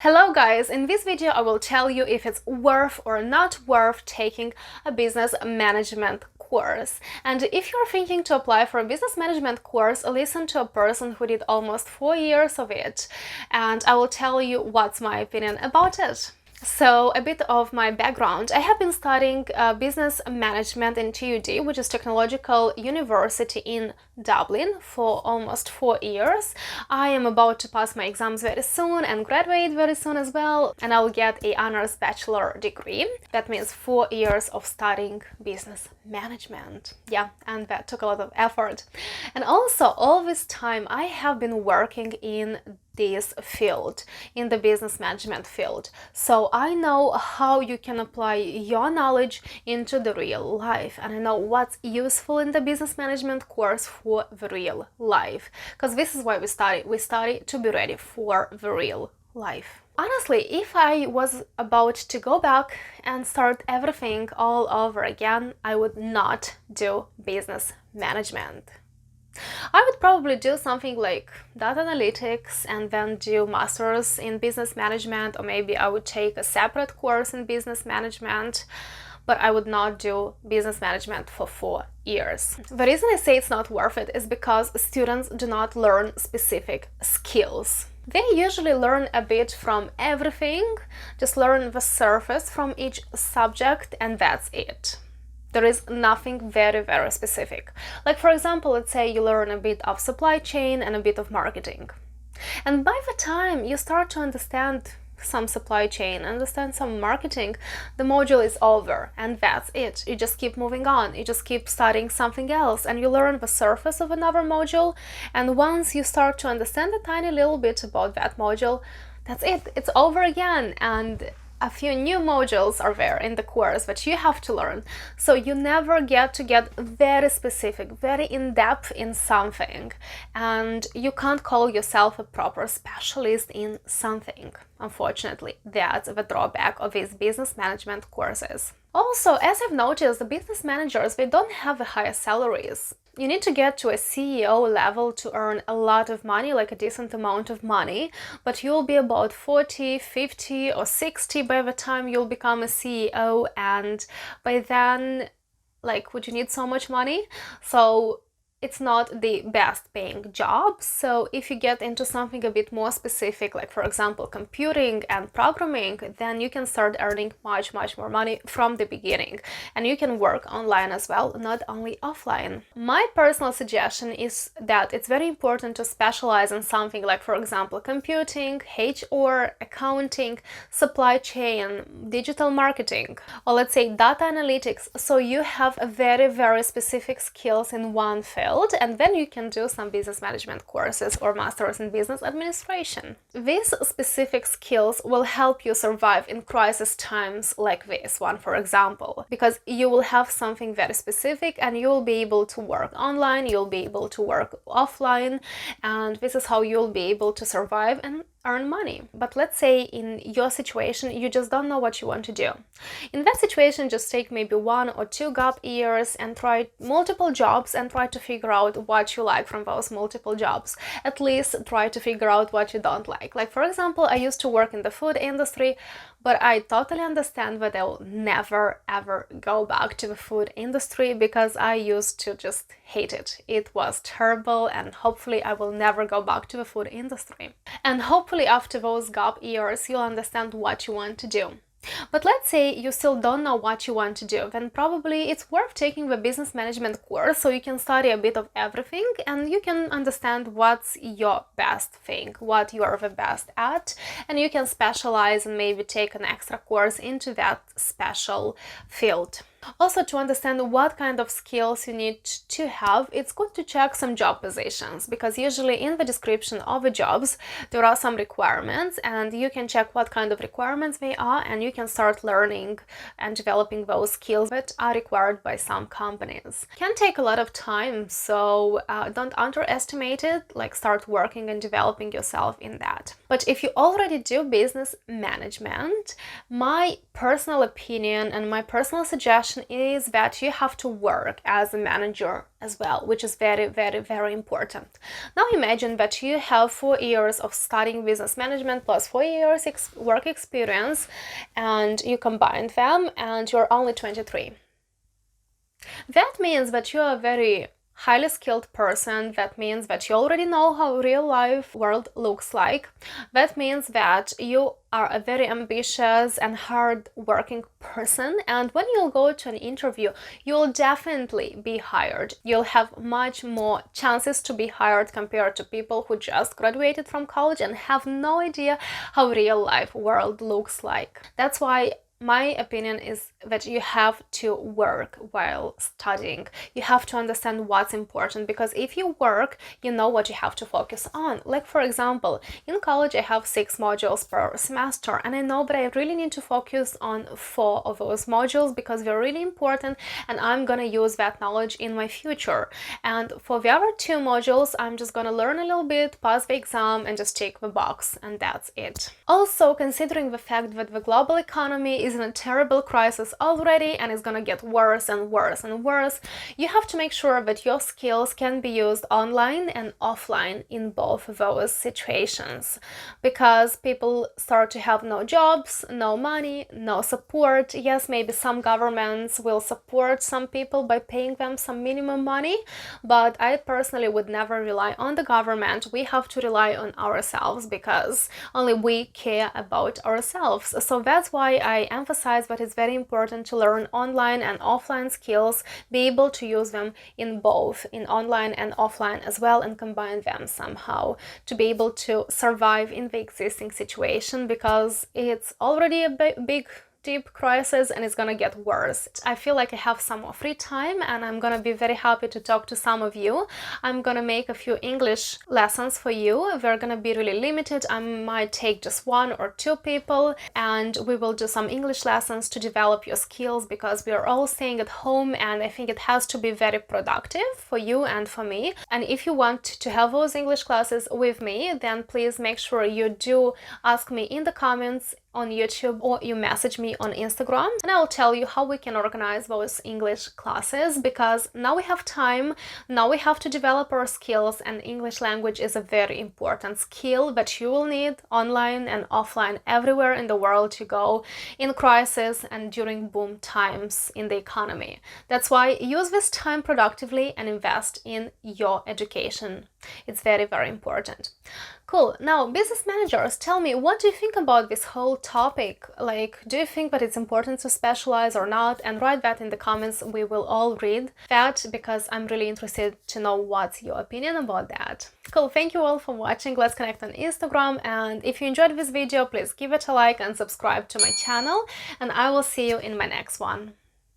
Hello guys, in this video I will tell you if it's worth or not worth taking a business management course. And if you're thinking to apply for a business management course, listen to a person who did almost 4 years of it, and I will tell you what's my opinion about it. So a bit of my background. I have been studying business management in TUD, which is Technological University in Dublin, for almost 4 years. I am about to pass my exams very soon and graduate very soon as well, and I'll get a honors bachelor degree. That means 4 years of studying business management. Yeah, and that took a lot of effort. And also all this time I have been working in this field, in the business management field. So I know how you can apply your knowledge into the real life, and I know what's useful in the business management course for the real life, because this is why we study to be ready for the real life. Honestly, if I was about to go back and start everything all over again, I would not do business management. I would probably do something like data analytics and then do masters in business management, or maybe I would take a separate course in business management, but I would not do business management for 4 years. The reason I say it's not worth it is because students do not learn specific skills. They usually learn a bit from everything, just learn the surface from each subject, and that's it. There is nothing very specific. Like, for example, let's say you learn a bit of supply chain and a bit of marketing. And by the time you start to understand some supply chain, understand some marketing, the module is over, and that's it. You just keep moving on. You just keep studying something else, and you learn the surface of another module. And once you start to understand a tiny little bit about that module, that's it. It's over again. And a few new modules are there in the course that you have to learn. So you never get very specific, very in-depth in something, and you can't call yourself a proper specialist in something. Unfortunately, that's the drawback of these business management courses. Also, as I've noticed, the business managers, they don't have the highest salaries. You need to get to a CEO level to earn a lot of money, like a decent amount of money, but you'll be about 40, 50 or 60 by the time you'll become a CEO, and by then, like, would you need so much money? So it's not the best paying job. So if you get into something a bit more specific, like for example computing and programming, then you can start earning much more money from the beginning, and you can work online as well, not only offline. My personal suggestion is that it's very important to specialize in something, like for example computing, HR, accounting, supply chain, digital marketing, or let's say data analytics, so you have a very specific skills in one field, and then you can do some business management courses or masters in business administration. These specific skills will help you survive in crisis times like this one, for example, because you will have something very specific and you will be able to work online, you'll be able to work offline, and this is how you'll be able to survive and earn money. But let's say in your situation you just don't know what you want to do. In that situation, just take maybe 1 or 2 gap years and try multiple jobs and try to figure out what you like from those multiple jobs. At least try to figure out what you don't like. Like for example, I used to work in the food industry, but I totally understand that I will never ever go back to the food industry because I used to just hate it. It was terrible, and hopefully I will never go back to the food industry. And hopefully after those gap years you'll understand what you want to do. But let's say you still don't know what you want to do, then probably it's worth taking the business management course, so you can study a bit of everything and you can understand what's your best thing, what you are the best at, and you can specialize and maybe take an extra course into that special field. Also, to understand what kind of skills you need to have, it's good to check some job positions, because usually in the description of the jobs there are some requirements, and you can check what kind of requirements they are, and you can start learning and developing those skills that are required by some companies. It can take a lot of time, so don't underestimate it, like start working and developing yourself in that. But if you already do business management, my personal opinion and my personal suggestion accommodation is that you have to work as a manager as well, which is very, very, very important. Now imagine that you have 4 years of studying business management plus 4 years work experience, and you combine them and you're only 23. That means that you are a very highly skilled person. That means that you already know how real life world looks like. That means that you are a very ambitious and hard working person, and when you'll go to an interview, you'll definitely be hired. You'll have much more chances to be hired compared to people who just graduated from college and have no idea how real life world looks like. That's why my opinion is that you have to work while studying. You have to understand what's important, because if you work, you know what you have to focus on. Like, for example, in college I have 6 modules per semester, and I know that I really need to focus on 4 of those modules because they're really important and I'm gonna use that knowledge in my future. And for the other 2 modules, I'm just gonna learn a little bit, pass the exam, and just tick the box, and that's it. Also, considering the fact that the global economy is in a terrible crisis already and it's gonna get worse and worse and worse, you have to make sure that your skills can be used online and offline in both of those situations, because people start to have no jobs, no money, no support. Yes, maybe some governments will support some people by paying them some minimum money, but I personally would never rely on the government. We have to rely on ourselves because only we care about ourselves. So that's why I emphasize that it's very important to learn online and offline skills, be able to use them in both, in online and offline as well, and combine them somehow to be able to survive in the existing situation, because it's already a big deep crisis and it's gonna get worse. I feel like I have some more free time and I'm gonna be very happy to talk to some of you. I'm gonna make a few English lessons for you. They're gonna be really limited. I might take just 1 or 2 people, and we will do some English lessons to develop your skills, because we are all staying at home and I think it has to be very productive for you and for me. And if you want to have those English classes with me, then please make sure you do ask me in the comments on YouTube, or you message me on Instagram, and I'll tell you how we can organize those English classes, because now we have time, now we have to develop our skills, and English language is a very important skill that you will need online and offline everywhere in the world to go in crisis and during boom times in the economy. That's why use this time productively and invest in your education. It's very, very important. Cool. Now, business managers, tell me, what do you think about this whole topic? Like, do you think that it's important to specialize or not? And write that in the comments. We will all read that, because I'm really interested to know what's your opinion about that. Cool. Thank you all for watching. Let's connect on Instagram. And if you enjoyed this video, please give it a like and subscribe to my channel. And I will see you in my next one.